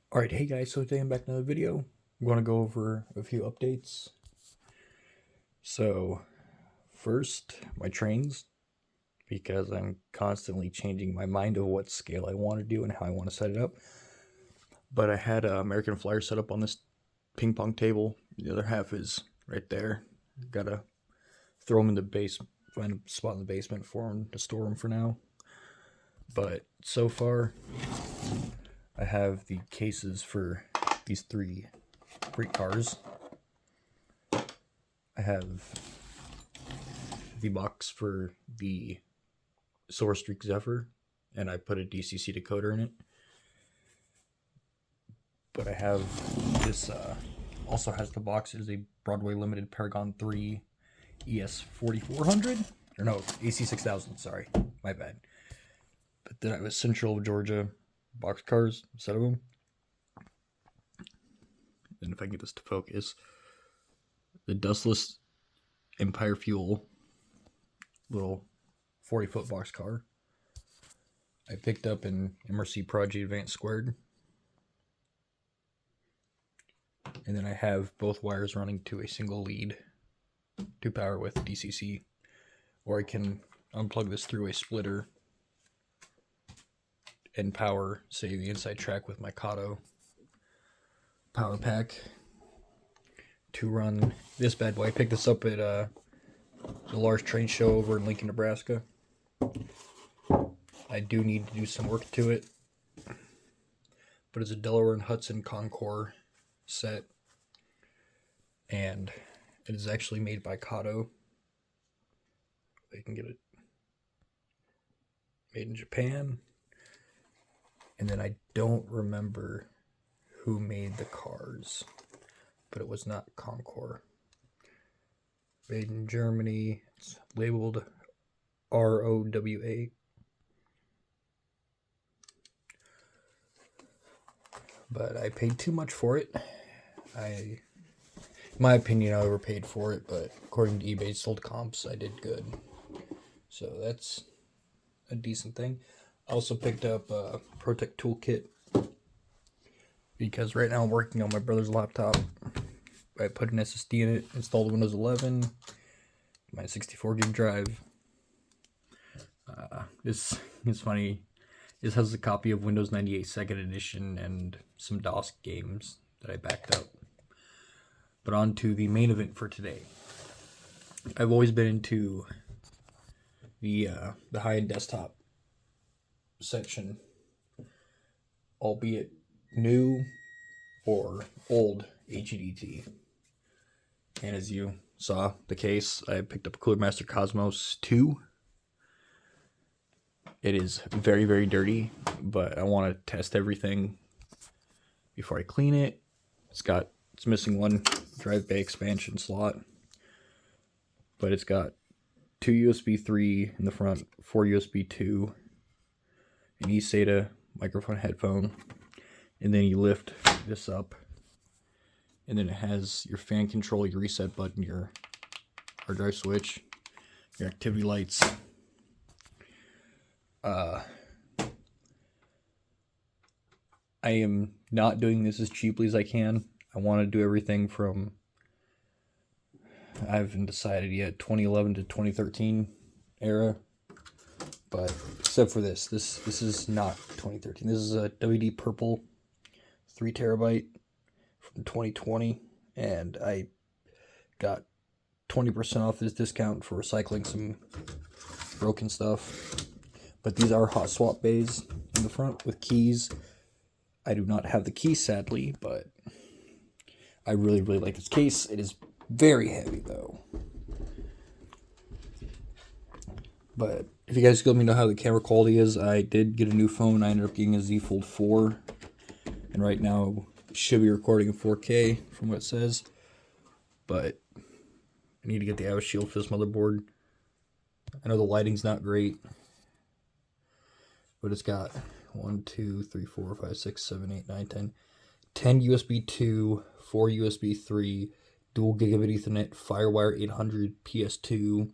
Alright, hey guys, so today I'm back in another video. I'm going to go over a few updates. So, first, my trains, because I'm constantly changing my mind of what scale I want to do and how I want to set it up. But I had American Flyer set up on this ping pong table. The other half is right there. Gotta throw them in the base, find a spot in the basement for them to store them for now. But so far, I have the cases for these three great cars. I have the box for the Silver Streak Zephyr, and I put a DCC decoder in it. But I have this, also has the box. It is a Broadway Limited Paragon 3 ES 4400. Or no, AC 6000, sorry. My bad. But then I have a Central Georgia box cars, a set of them. And if I can get this to focus, the Dustless Empire Fuel little 40-foot box car. I picked up an MRC Prodigy Advanced Squared. And then I have both wires running to a single lead to power with DCC. Or I can unplug this through a splitter and power, say, the inside track with my Kato power pack to run this bad boy. I picked this up at the large train show over in Lincoln, Nebraska. I do need to do some work to it, but it's a Delaware and Hudson Concours set, and it is actually made by Kato. They can get it made in Japan. And then I don't remember who made the cars, but it was not Concours. Made in Germany. It's labeled ROWA. But I paid too much for it. In my opinion, I overpaid for it, but according to eBay sold comps, I did good. So that's a decent thing. I also picked up a ProTech toolkit because right now I'm working on my brother's laptop. I put an SSD in it, installed Windows 11, my 64 gig drive. This is funny. This has a copy of Windows 98 2nd Edition and some DOS games that I backed up. But on to the main event for today. I've always been into the high-end desktop section, albeit new or old HEDT. And as you saw the case, I picked up a Cooler Master Cosmos 2. It is very, very dirty, but I want to test everything before I clean it. It's missing one drive bay expansion slot, but it's got 2 USB 3 in the front, 4 USB 2, an eSATA microphone headphone, and then you lift this up, and then it has your fan control, your reset button, your hard drive switch, your activity lights. I am not doing this as cheaply as I can. I want to do everything from, I haven't decided yet, 2011 to 2013 era. But except for this is not 2013. This is a WD Purple 3 terabyte from 2020, and I got 20% off this discount for recycling some broken stuff. But these are hot swap bays in the front with keys. I do not have the key, sadly, but I really, really like this case. It is very heavy, though. But if you guys could let me know how the camera quality is, I did get a new phone. I ended up getting a Z Fold 4. And right now, should be recording in 4K from what it says. But I need to get the IO shield for this motherboard. I know the lighting's not great, but it's got 1, 2, 3, 4, 5, 6, 7, 8, 9, 10 USB 2, 4 USB 3, dual gigabit Ethernet, Firewire 800 PS2,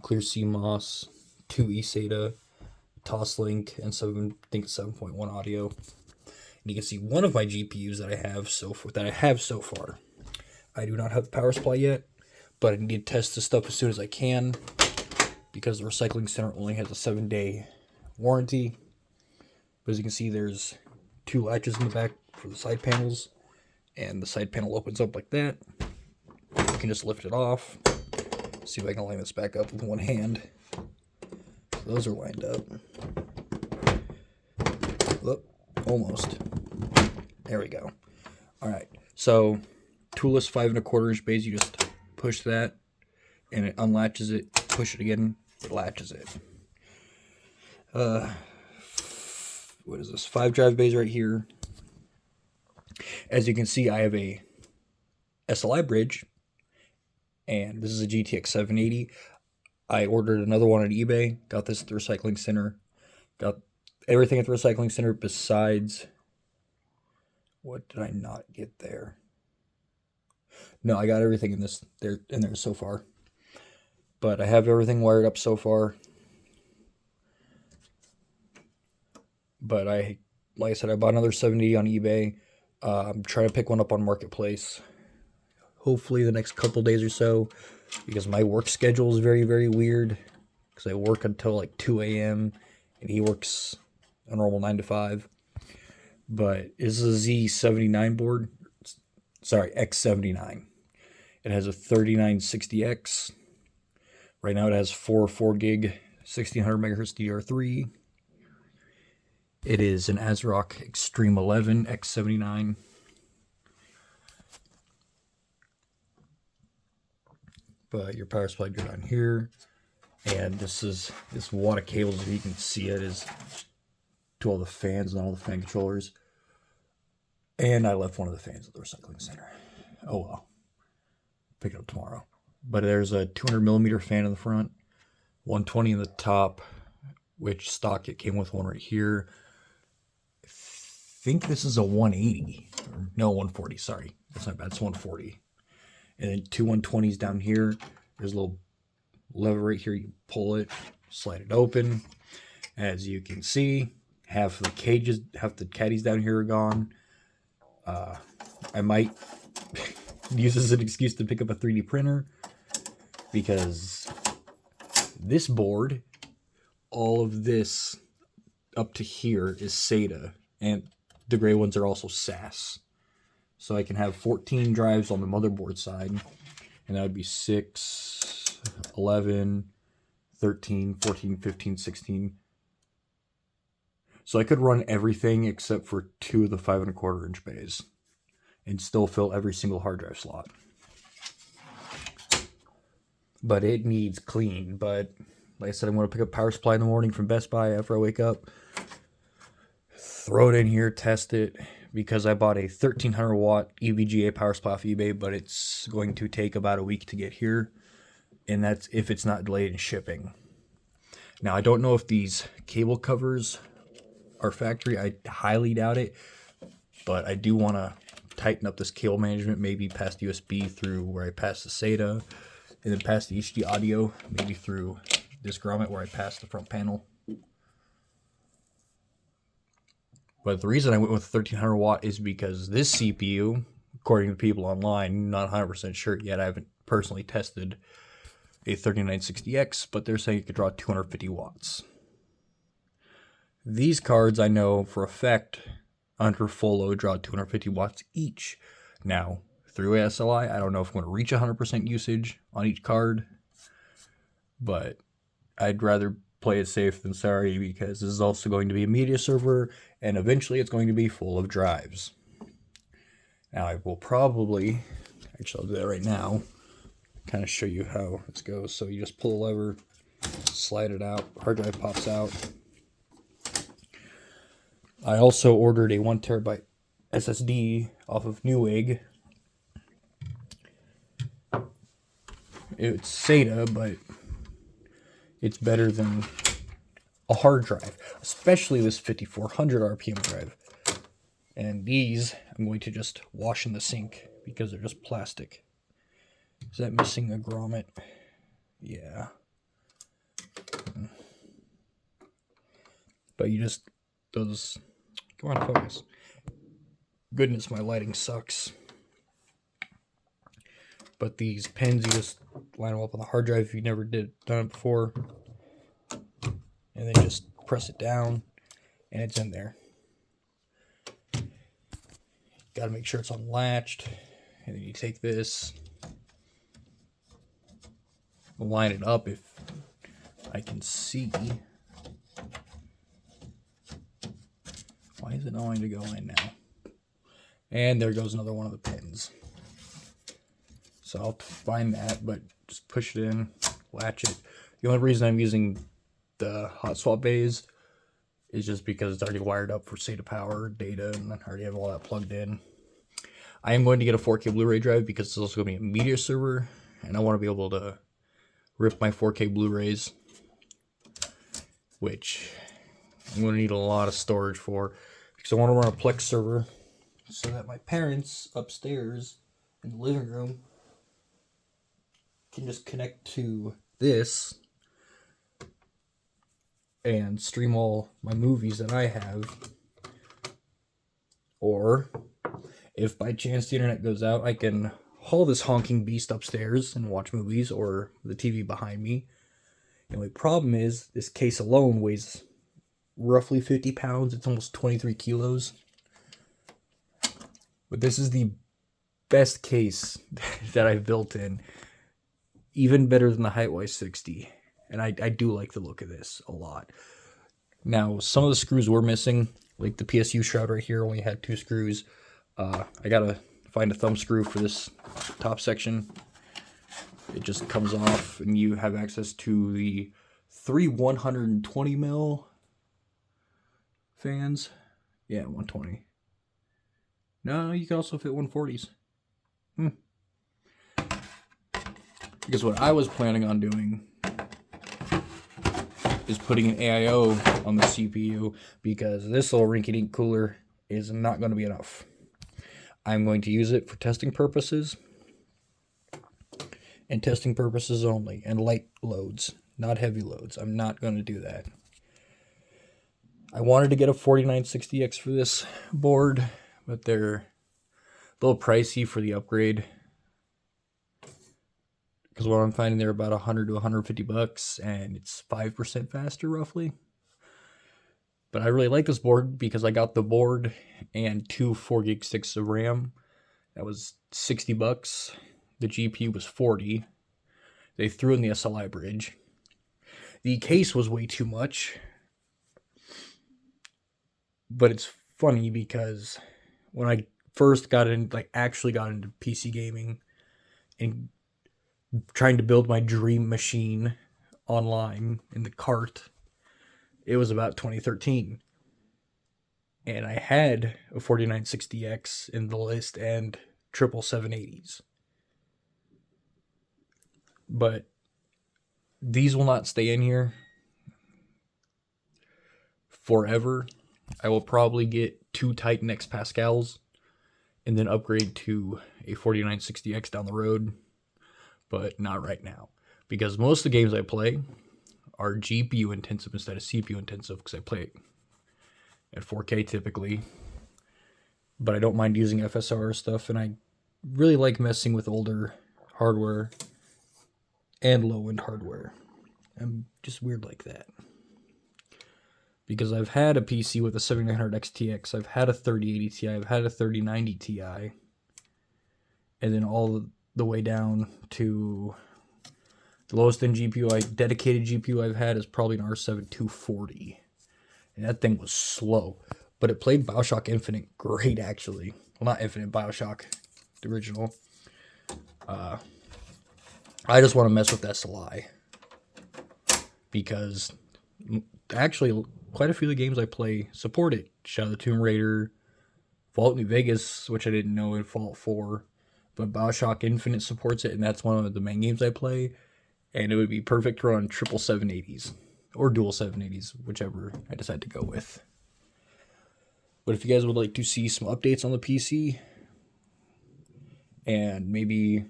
clear CMOS, 2 eSATA, Toslink, and I think 7.1 audio. And you can see one of my GPUs that I have so far. I do not have the power supply yet, but I need to test this stuff as soon as I can because the recycling center only has a 7-day warranty. But as you can see, there's 2 latches in the back for the side panels, and the side panel opens up like that. You can just lift it off. See if I can line this back up with one hand. So those are lined up. Look, almost. There we go. All right. So toolless 5 1/4 inch bays. You just push that, and it unlatches it. Push it again. It latches it. What is this? 5 drive bays right here. As you can see, I have a SLI bridge, and this is a GTX 780. I ordered another one on eBay. Got this at the recycling center. Got everything at the recycling center besides, what did I not get there? No, I got everything in there so far. But I have everything wired up so far. But like I said, I bought another 70 on eBay. I'm trying to pick one up on Marketplace. Hopefully the next couple days or so, because my work schedule is very, very weird. Because I work until like 2 a.m. and he works a normal 9 to 5. But this is a Z79 board. Sorry, X79. It has a 3960X. Right now it has 4 gig 1600 megahertz DDR3. It is an ASRock Extreme 11 X79. But your power supply go down here. And this wad of cables, if you can see it, is to all the fans and all the fan controllers. And I left one of the fans at the recycling center. Oh well. Pick it up tomorrow. But there's a 200 millimeter fan in the front, 120 in the top, which stock it came with one right here. I think this is a 180. No, 140, sorry. That's not bad, it's 140. And then 2 120s down here. There's a little lever right here. You pull it, slide it open. As you can see, half the caddies down here are gone. I might use this as an excuse to pick up a 3D printer, because this board, all of this up to here is SATA, and the gray ones are also SAS. So I can have 14 drives on the motherboard side, and that would be 6, 11, 13, 14, 15, 16. So I could run everything except for 2 of the 5 1/4 inch bays and still fill every single hard drive slot. But it needs clean. But like I said, I'm going to pick up power supply in the morning from Best Buy after I wake up. Throw it in here, test it, because I bought a 1300 watt EVGA power supply off eBay, but it's going to take about a week to get here. And that's if it's not delayed in shipping. Now, I don't know if these cable covers are factory. I highly doubt it. But I do want to tighten up this cable management, maybe past USB through where I pass the SATA, and then past the HD audio, maybe through this grommet where I pass the front panel. But the reason I went with 1300 watt is because this CPU, according to people online, not 100% sure yet, I haven't personally tested a 3960X, but they're saying it could draw 250 watts. These cards, I know for a fact, under full load draw 250 watts each. Now, through SLI, I don't know if I'm going to reach 100% usage on each card, but I'd rather play it safe than sorry, because this is also going to be a media server, and eventually it's going to be full of drives. Now, I will probably, actually I'll do that right now, kind of show you how this goes. So you just pull the lever, slide it out, hard drive pops out. I also ordered a 1 terabyte SSD off of Newegg. It's SATA, but it's better than a hard drive, especially this 5400 RPM drive. And these I'm going to just wash in the sink because they're just plastic. Is that missing a grommet? Yeah. But you just, come on, focus. goodness, my lighting sucks. But these pins, you just line them up on the hard drive if you never done it before. And then just press it down, and it's in there. Got to make sure it's unlatched. And then you take this, line it up if I can see. Why is it not wanting to go in now? And there goes another one of the pins. So I'll find that, but just push it in, latch it. The only reason I'm using the hot swap bays is just because it's already wired up for SATA power, data, and I already have all that plugged in. I am going to get a 4K Blu-ray drive because it's also going to be a media server, and I want to be able to rip my 4K Blu-rays, which I'm going to need a lot of storage for, because I want to run a Plex server so that my parents upstairs in the living room can just connect to this and stream all my movies that I have. Or if by chance the internet goes out, I can haul this honking beast upstairs and watch movies, or the TV behind me. The only problem is this case alone weighs roughly 50 pounds. It's almost 23 kilos. But this is the best case that I've built in. Even better than the Hitewise 60. And I do like the look of this a lot. Now, some of the screws were missing. Like the PSU shroud right here only had 2 screws. I gotta find a thumb screw for this top section. It just comes off and you have access to the 3 120 mil fans. Yeah, 120. No, you can also fit 140s. Because what I was planning on doing is putting an AIO on the CPU, because this little rinky-dink cooler is not going to be enough. I'm going to use it for testing purposes, and testing purposes only, and light loads, not heavy loads. I'm not going to do that. I wanted to get a 4960X for this board, but they're a little pricey for the upgrade. Because what I'm finding, they're about 100 to 150 bucks, and it's 5% faster roughly. But I really like this board because I got the board and 2 4 gig sticks of RAM. That was 60 bucks. The GPU was 40. They threw in the SLI bridge. The case was way too much. But it's funny because when I first got in, actually got into PC gaming and trying to build my dream machine online in the cart, it was about 2013. And I had a 4960X in the list and 77780s. But these will not stay in here forever. I will probably get 2 Titan X Pascals and then upgrade to a 4960X down the road. But not right now, because most of the games I play are GPU intensive instead of CPU intensive, because I play at 4K typically. But I don't mind using FSR stuff, and I really like messing with older hardware and low-end hardware. I'm just weird like that. Because I've had a PC with a 7900 XTX, I've had a 3080 Ti, I've had a 3090 Ti, and then all the way down to the lowest end dedicated GPU I've had is probably an R7 240. And that thing was slow. But it played Bioshock Infinite great, actually. Well, not Infinite, Bioshock, the original. I just want to mess with SLI. Because actually, quite a few of the games I play support it. Shadow of the Tomb Raider, Fallout New Vegas, which I didn't know, in Fallout 4. But Bioshock Infinite supports it, and that's one of the main games I play. And it would be perfect to run 77780s. Or dual 780s, whichever I decide to go with. But if you guys would like to see some updates on the PC, and maybe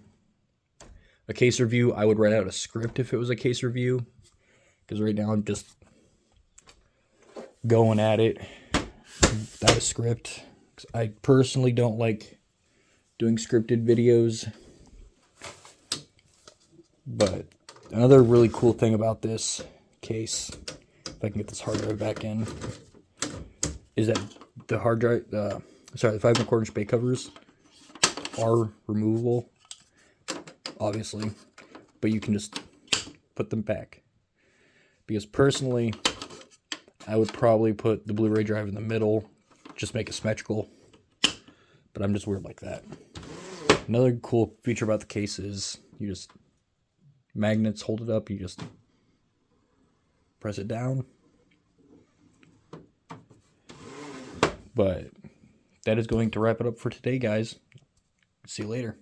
a case review, I would write out a script if it was a case review. Because right now I'm just going at it without a script. 'Cause I personally don't like doing scripted videos. But another really cool thing about this case, if I can get this hard drive back in, is that the hard drive, the 5.25" bay covers are removable, obviously, but you can just put them back. Because personally, I would probably put the Blu-ray drive in the middle, just make it symmetrical, but I'm just weird like that. Another cool feature about the case is you just, magnets hold it up, you just press it down. But that is going to wrap it up for today, guys. See you later.